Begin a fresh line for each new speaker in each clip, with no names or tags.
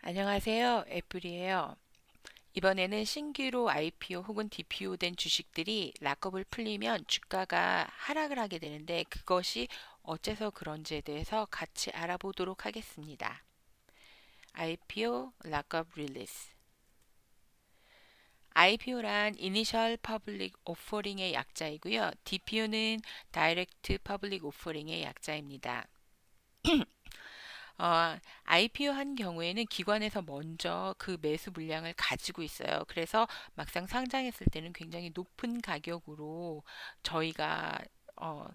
안녕하세요. 애플이에요. 이번에는 신규로 IPO 혹은 DPO 된 주식들이 락업을 풀리면 주가가 하락을 하게 되는데 그것이 어째서 그런지에 대해서 같이 알아보도록 하겠습니다. IPO 락업 릴리스. IPO란 Initial Public Offering의 약자이고요. DPO는 Direct Public Offering의 약자입니다. IPO 한 경우에는 기관에서 먼저 그 매수 물량을 가지고 있어요. 그래서 막상 상장했을 때는 굉장히 높은 가격으로 저희가 어,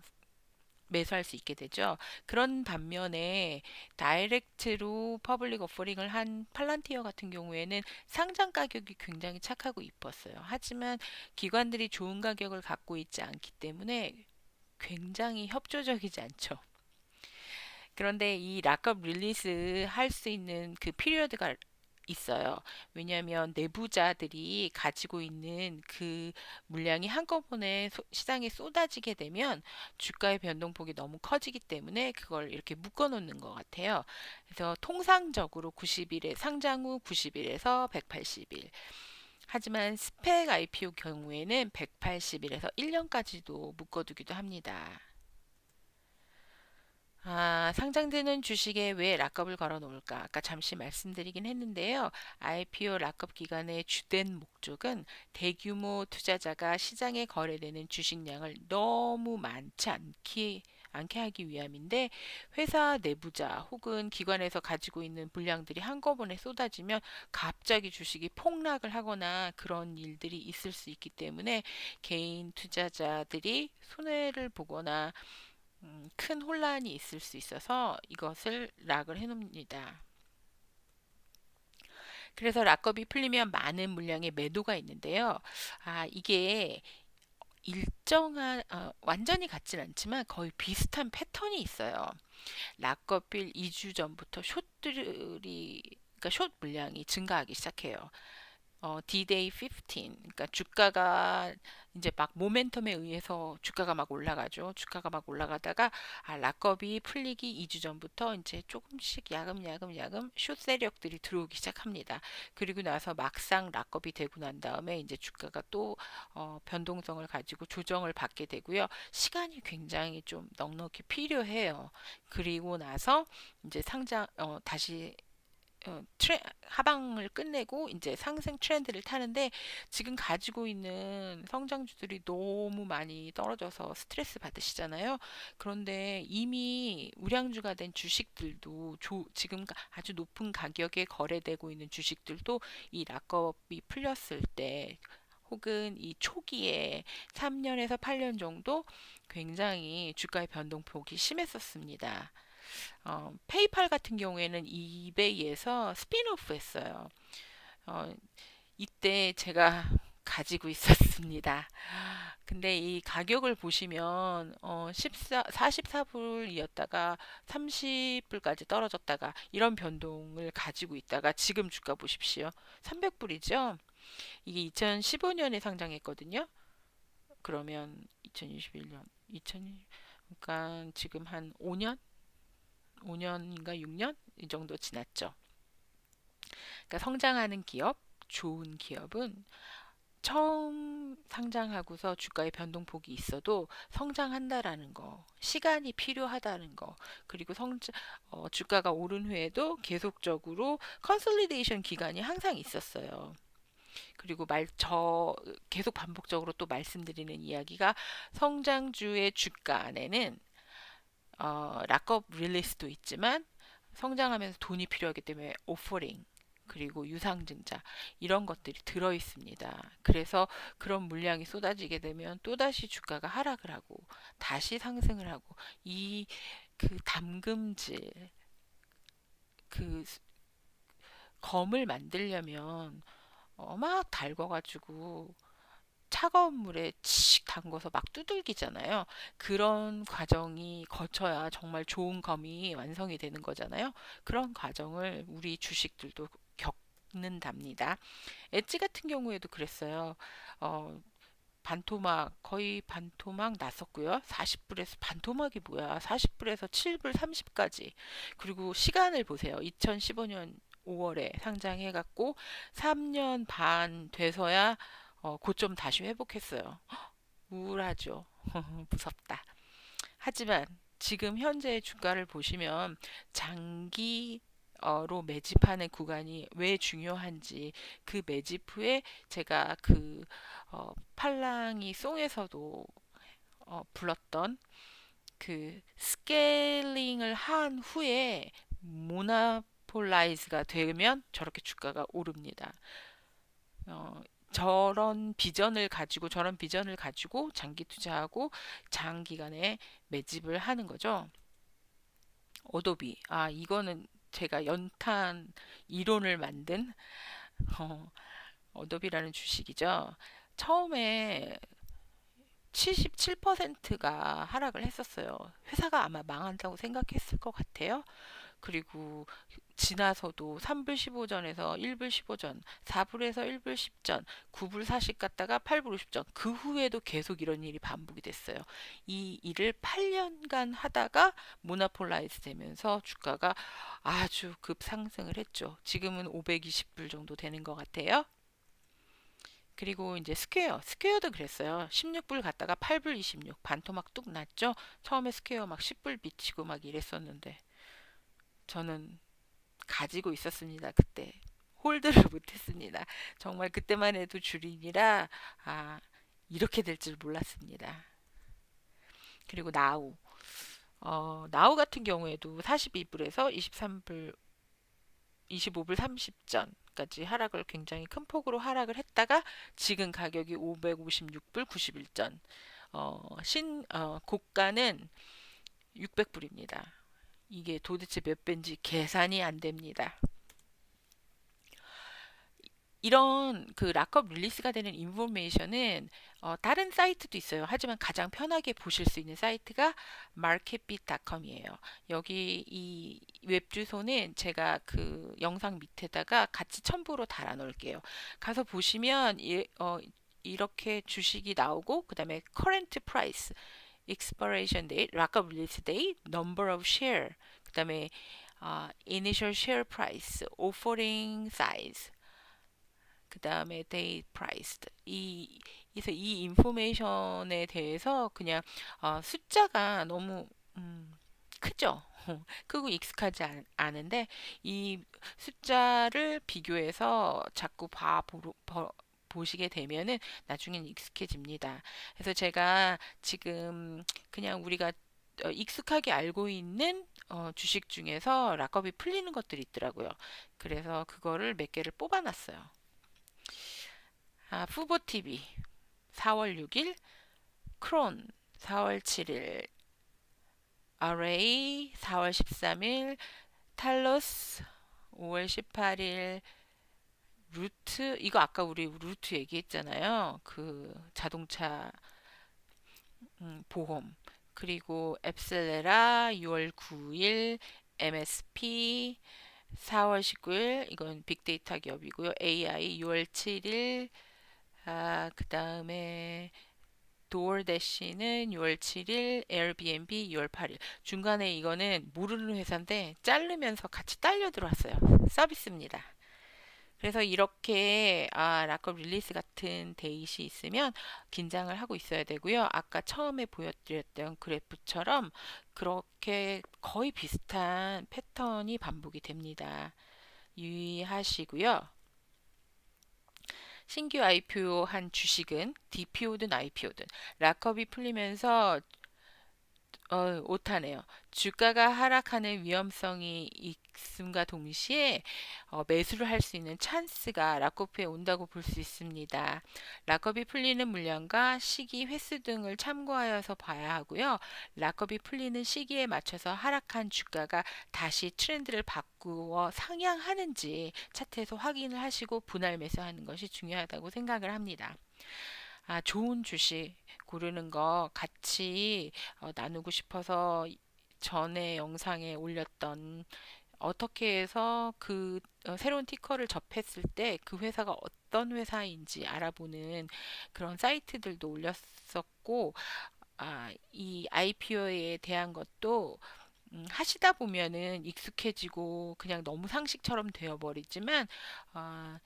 매수할 수 있게 되죠. 그런 반면에 다이렉트로 퍼블릭 오퍼링을 한 팔란티어 같은 경우에는 상장 가격이 굉장히 착하고 이뻤어요. 하지만 기관들이 좋은 가격을 갖고 있지 않기 때문에 굉장히 협조적이지 않죠. 그런데 이 락업 릴리스 할 수 있는 그 피리어드가 있어요. 왜냐하면 내부자들이 가지고 있는 그 물량이 한꺼번에 시장에 쏟아지게 되면 주가의 변동폭이 너무 커지기 때문에 그걸 이렇게 묶어 놓는 것 같아요. 그래서 통상적으로 90일에 상장 후 90일에서 180일. 하지만 스펙 IPO 경우에는 180일에서 1년까지도 묶어두기도 합니다. 상장되는 주식에 왜 락업을 걸어 놓을까? 아까 잠시 말씀드리긴 했는데요. IPO 락업 기간의 주된 목적은 대규모 투자자가 시장에 거래되는 주식량을 너무 많지 않게 하기 위함인데 회사 내부자 혹은 기관에서 가지고 있는 물량들이 한꺼번에 쏟아지면 갑자기 주식이 폭락을 하거나 그런 일들이 있을 수 있기 때문에 개인 투자자들이 손해를 보거나 큰 혼란이 있을 수 있어서 이것을 락을 해놓습니다. 그래서 락업이 풀리면 많은 물량의 매도가 있는데요. 이게 일정한 완전히 같진 않지만 거의 비슷한 패턴이 있어요. 락업일 2주 전부터 숏들이 그러니까 숏 물량이 증가하기 시작해요. D-Day 15. 그러니까 주가가 이제 막 모멘텀에 의해서 주가가 막 올라가죠. 주가가 막 올라가다가 락업이 풀리기 2주 전부터 이제 조금씩 야금야금 숏 세력들이 들어오기 시작합니다. 그리고 나서 막상 락업이 되고 난 다음에 이제 주가가 또 변동성을 가지고 조정을 받게 되고요. 시간이 굉장히 좀 넉넉히 필요해요. 그리고 나서 이제 다시 하방을 끝내고 이제 상승 트렌드를 타는데 지금 가지고 있는 성장주들이 너무 많이 떨어져서 스트레스 받으시잖아요. 그런데 이미 우량주가 된 주식들도 지금 아주 높은 가격에 거래되고 있는 주식들도 이 락업이 풀렸을 때 혹은 이 초기에 3년에서 8년 정도 굉장히 주가의 변동폭이 심했었습니다. 페이팔 같은 경우에는 이베이에서 스피노프 했어요. 어, 이때 제가 가지고 있었습니다. 근데 이 가격을 보시면 44불이었다가 30불까지 떨어졌다가 이런 변동을 가지고 있다가 지금 주가 보십시오. 300불이죠. 이게 2015년에 상장했거든요. 그러면 2021년, 2000, 그러니까 지금 한 5년? 5년인가 6년? 이 정도 지났죠. 그러니까 성장하는 기업, 좋은 기업은 처음 상장하고서 주가의 변동폭이 있어도 성장한다라는 거, 시간이 필요하다는 거, 그리고 주가가 오른 후에도 계속적으로 컨솔리데이션 기간이 항상 있었어요. 그리고 계속 반복적으로 또 말씀드리는 이야기가 성장주의 주가 안에는 락업 릴리스도 있지만 성장하면서 돈이 필요하기 때문에 오퍼링 그리고 유상증자 이런 것들이 들어 있습니다. 그래서 그런 물량이 쏟아지게 되면 또다시 주가가 하락을 하고 다시 상승을 하고 이 그 담금질 그 검을 만들려면 막 달궈가지고 차가운 물에 칙 담궈서 막 두들기잖아요. 그런 과정이 거쳐야 정말 좋은 검이 완성이 되는 거잖아요. 그런 과정을 우리 주식들도 겪는답니다. 엣지 같은 경우에도 그랬어요. 어, 거의 반토막 났었고요. 40불에서 반토막이 뭐야? 40불에서 7불 30까지. 그리고 시간을 보세요. 2015년 5월에 상장해갖고 3년 반 돼서야 고점 다시 회복했어요. 우울하죠. 무섭다. 하지만 지금 현재 주가를 보시면 장기로 매집하는 구간이 왜 중요한지, 그 매집 후에 제가 그 팔랑이 송에서도 불렀던 그 스케일링을 한 후에 모나폴라이즈가 되면 저렇게 주가가 오릅니다. 어, 저런 비전을 가지고 장기 투자하고 장기간에 매집을 하는 거죠. 어도비. 아, 이거는 제가 연탄 이론을 만든 어, 어도비라는 주식이죠. 처음에 77%가 하락을 했었어요. 회사가 아마 망한다고 생각했을 것 같아요. 그리고 지나서도 3불 15전에서 1불 15전, 4불에서 1불 10전, 9불 40 갔다가 8불 50전. 그 후에도 계속 이런 일이 반복이 됐어요. 이 일을 8년간 하다가 모나폴라이즈 되면서 주가가 아주 급상승을 했죠. 지금은 520불 정도 되는 것 같아요. 그리고 이제 스퀘어도 그랬어요. 16불 갔다가 8불 26, 반토막 뚝 났죠. 처음에 스퀘어 막 10불 미치고 막 이랬었는데 저는 가지고 있었습니다. 그때 홀드를 못했습니다. 정말 그때만 해도 주린이라 아, 이렇게 될 줄 몰랐습니다. 그리고 나우 같은 경우에도 42불에서 23불 25불 30전까지 하락을, 굉장히 큰 폭으로 하락을 했다가 지금 가격이 556불 91전. 고가는 600불입니다. 이게 도대체 몇 배인지 계산이 안 됩니다. 이런 그 락업 릴리스가 되는 인포메이션은 다른 사이트도 있어요. 하지만 가장 편하게 보실 수 있는 사이트가 marketbit.com이에요. 여기 이 웹 주소는 제가 그 영상 밑에다가 같이 첨부로 달아 놓을게요. 가서 보시면 이렇게 주식이 나오고, 그다음에 current price, expiration date, 락업 릴리스 date, number of share, 그다음에 initial share price, offering size, 그 다음에 date priced. 그래서 이 인포메이션에 대해서 그냥 숫자가 너무 크죠. 크고 익숙하지 않은데 이 숫자를 비교해서 자꾸 보시게 되면은 나중엔 익숙해집니다. 그래서 제가 지금 그냥 우리가 익숙하게 알고 있는 주식 중에서 락업이 풀리는 것들이 있더라고요. 그래서 그거를 몇 개를 뽑아놨어요. 후보TV 4월 6일, 크론 4월 7일, RA 4월 13일, 탈로스 5월 18일, 루트, 이거 아까 우리 루트 얘기했잖아요. 그 자동차 보험. 그리고 앱셀레라 6월 9일, MSP 4월 19일, 이건 빅데이터 기업이고요. AI 6월 7일, 그 다음에 도어대시는 6월 7일, 에어비앤비 6월 8일. 중간에 이거는 모르는 회사인데 자르면서 같이 딸려 들어왔어요. 서비스입니다. 그래서 이렇게 락업 릴리스 같은 데이시 있으면 긴장을 하고 있어야 되고요. 아까 처음에 보여드렸던 그래프처럼 그렇게 거의 비슷한 패턴이 반복이 됩니다. 유의하시고요. 신규 IPO 한 주식은 DPO든 IPO든 락업이 풀리면서 오타네요. 주가가 하락하는 위험성이 있음과 동시에 매수를 할 수 있는 찬스가 락업에 온다고 볼 수 있습니다. 락업이 풀리는 물량과 시기, 횟수 등을 참고하여서 봐야 하고요. 락업이 풀리는 시기에 맞춰서 하락한 주가가 다시 트렌드를 바꾸어 상향하는지 차트에서 확인을 하시고 분할 매수하는 것이 중요하다고 생각을 합니다. 좋은 주식 고르는 거 같이 나누고 싶어서 전에 영상에 올렸던 어떻게 해서 그 새로운 티커를 접했을 때 그 회사가 어떤 회사인지 알아보는 그런 사이트들도 올렸었고, 이 IPO에 대한 것도 하시다 보면은 익숙해지고 그냥 너무 상식처럼 되어버리지만 아,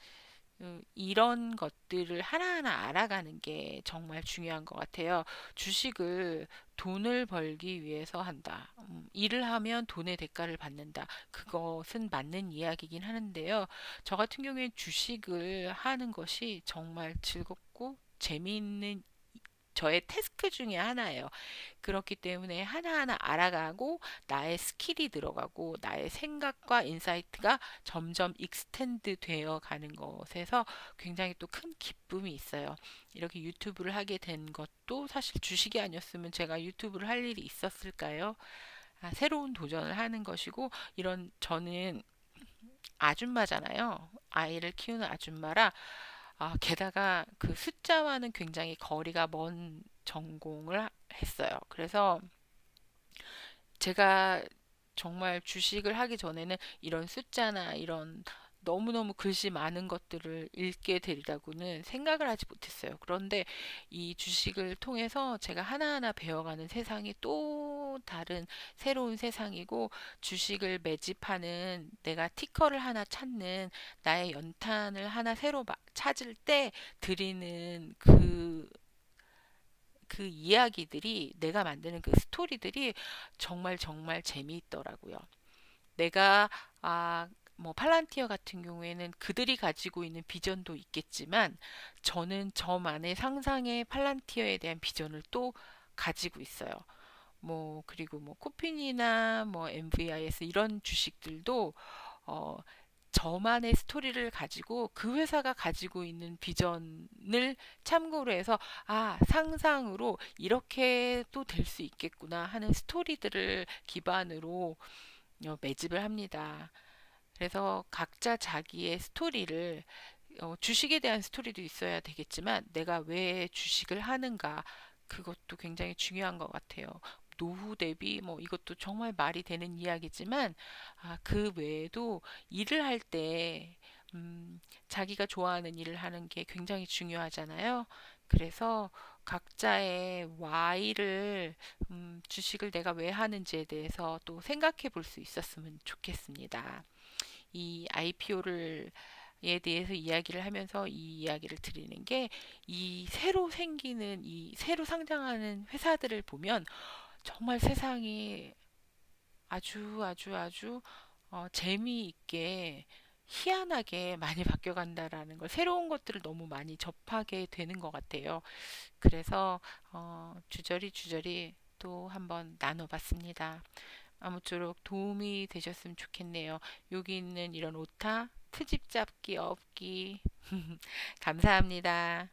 이런 것들을 하나하나 알아가는 게 정말 중요한 것 같아요. 주식을 돈을 벌기 위해서 한다. 일을 하면 돈의 대가를 받는다. 그것은 맞는 이야기긴 하는데요. 저 같은 경우에 주식을 하는 것이 정말 즐겁고 재미있는 저의 태스크 중에 하나예요. 그렇기 때문에 하나하나 알아가고 나의 스킬이 들어가고 나의 생각과 인사이트가 점점 익스텐드 되어 가는 것에서 굉장히 또 큰 기쁨이 있어요. 이렇게 유튜브를 하게 된 것도 사실 주식이 아니었으면 제가 유튜브를 할 일이 있었을까요? 새로운 도전을 하는 것이고 이런 저는 아줌마잖아요. 아이를 키우는 아줌마라 게다가 그 숫자와는 굉장히 거리가 먼 전공을 했어요. 그래서 제가 정말 주식을 하기 전에는 이런 숫자나 이런 너무너무 글씨 많은 것들을 읽게 되리라고는 생각을 하지 못했어요. 그런데 이 주식을 통해서 제가 하나하나 배워가는 세상이 또 다른 새로운 세상이고 주식을 매집하는 내가 티커를 하나 찾는 나의 연탄을 하나 새로 찾을 때 드리는 그 이야기들이 내가 만드는 그 스토리들이 정말 정말 재미있더라고요. 내가 아, 뭐 팔란티어 같은 경우에는 그들이 가지고 있는 비전도 있겠지만 저는 저만의 상상의 팔란티어에 대한 비전을 또 가지고 있어요. 뭐 그리고 뭐 코핀이나 뭐 MVIS 이런 주식들도 어, 저만의 스토리를 가지고 그 회사가 가지고 있는 비전을 참고로 해서 상상으로 이렇게 또 될 수 있겠구나 하는 스토리들을 기반으로 매집을 합니다. 그래서 각자 자기의 스토리를 주식에 대한 스토리도 있어야 되겠지만 내가 왜 주식을 하는가 그것도 굉장히 중요한 것 같아요. 노후 대비 뭐 이것도 정말 말이 되는 이야기지만 그 외에도 일을 할 때 자기가 좋아하는 일을 하는 게 굉장히 중요하잖아요. 그래서 각자의 why를 주식을 내가 왜 하는지에 대해서 또 생각해 볼 수 있었으면 좋겠습니다. 이 IPO를 에 대해서 이야기를 하면서 이 이야기를 드리는 게 이 새로 생기는 이 새로 상장하는 회사들을 보면 정말 세상이 아주 아주 아주 재미있게 희한하게 많이 바뀌어간다라는 걸 새로운 것들을 너무 많이 접하게 되는 것 같아요. 그래서 주저리 주저리 또 한번 나눠봤습니다. 아무쪼록 도움이 되셨으면 좋겠네요. 여기 있는 이런 오타, 트집 잡기, 업기 감사합니다.